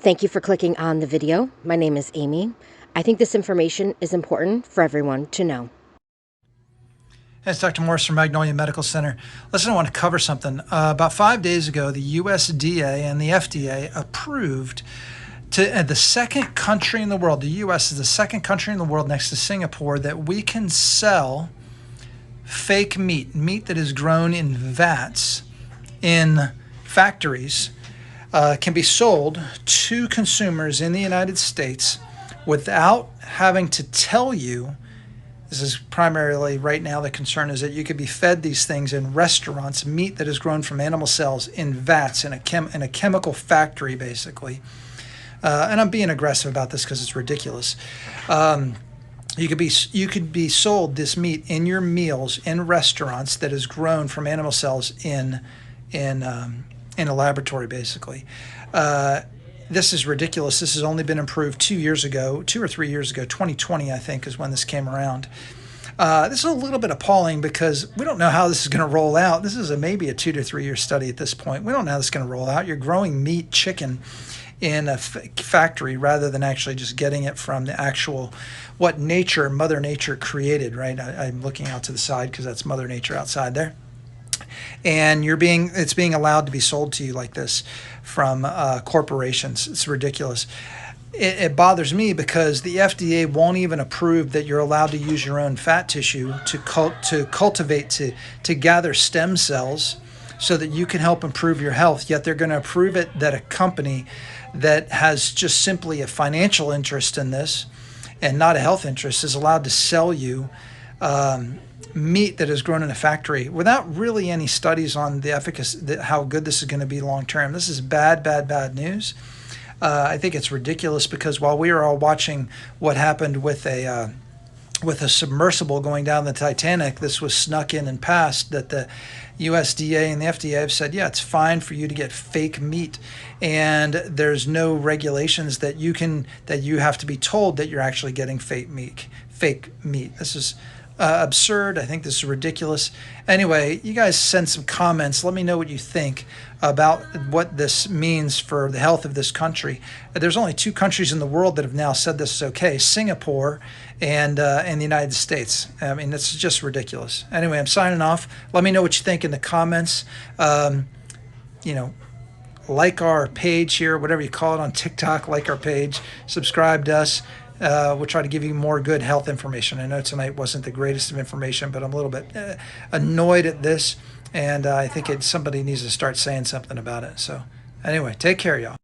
Thank you for clicking on the video. My name is Amy. I think this information is important for everyone to know. It's Dr. Morris from Magnolia Medical Center. Listen, I want to cover something. About 5 days ago, the USDA and the FDA approved the second country in the world, the U.S. is the second country in the world next to Singapore, that we can sell fake meat that is grown in vats in factories, can be sold to consumers in the United States without having to tell you. This is primarily right now the concern is that you could be fed these things in restaurants, meat that is grown from animal cells in vats in a chemical factory, basically. And I'm being aggressive about this because it's ridiculous. You could be sold this meat in your meals in restaurants that is grown from animal cells in a laboratory, basically. This is ridiculous. This has only been approved 2 or 3 years ago. 2020, I think, is when this came around. This is a little bit appalling because we don't know how this is going to roll out. This is maybe a 2 to 3 year study at this point. We don't know how this is going to roll out. You're growing meat, chicken, in a factory rather than actually just getting it from the actual what Mother Nature created, right? I'm looking out to the side because that's Mother Nature outside there. And it's being allowed to be sold to you like this from corporations. It's ridiculous. It bothers me because the FDA won't even approve that you're allowed to use your own fat tissue to cultivate, to gather stem cells so that you can help improve your health. Yet they're going to approve it that a company that has just simply a financial interest in this and not a health interest is allowed to sell you meat that is grown in a factory without really any studies on the efficacy, how good this is going to be long term. This is bad news. I think it's ridiculous because while we were all watching what happened with a submersible going down the Titanic, this was snuck in and passed that the USDA and the FDA have said, yeah, it's fine for you to get fake meat, and there's no regulations that you have to be told that you're actually getting fake meat. This is absurd. I think this is ridiculous. Anyway, you guys send some comments. Let me know what you think about what this means for the health of this country. There's only 2 countries in the world that have now said this is okay: Singapore and the United States. I mean, it's just ridiculous. Anyway, I'm signing off. Let me know what you think in the comments. Like our page here, whatever you call it on TikTok, like our page, subscribe to us. We'll try to give you more good health information. I know tonight wasn't the greatest of information, but I'm a little bit annoyed at this, and I think somebody needs to start saying something about it. So anyway, take care, y'all.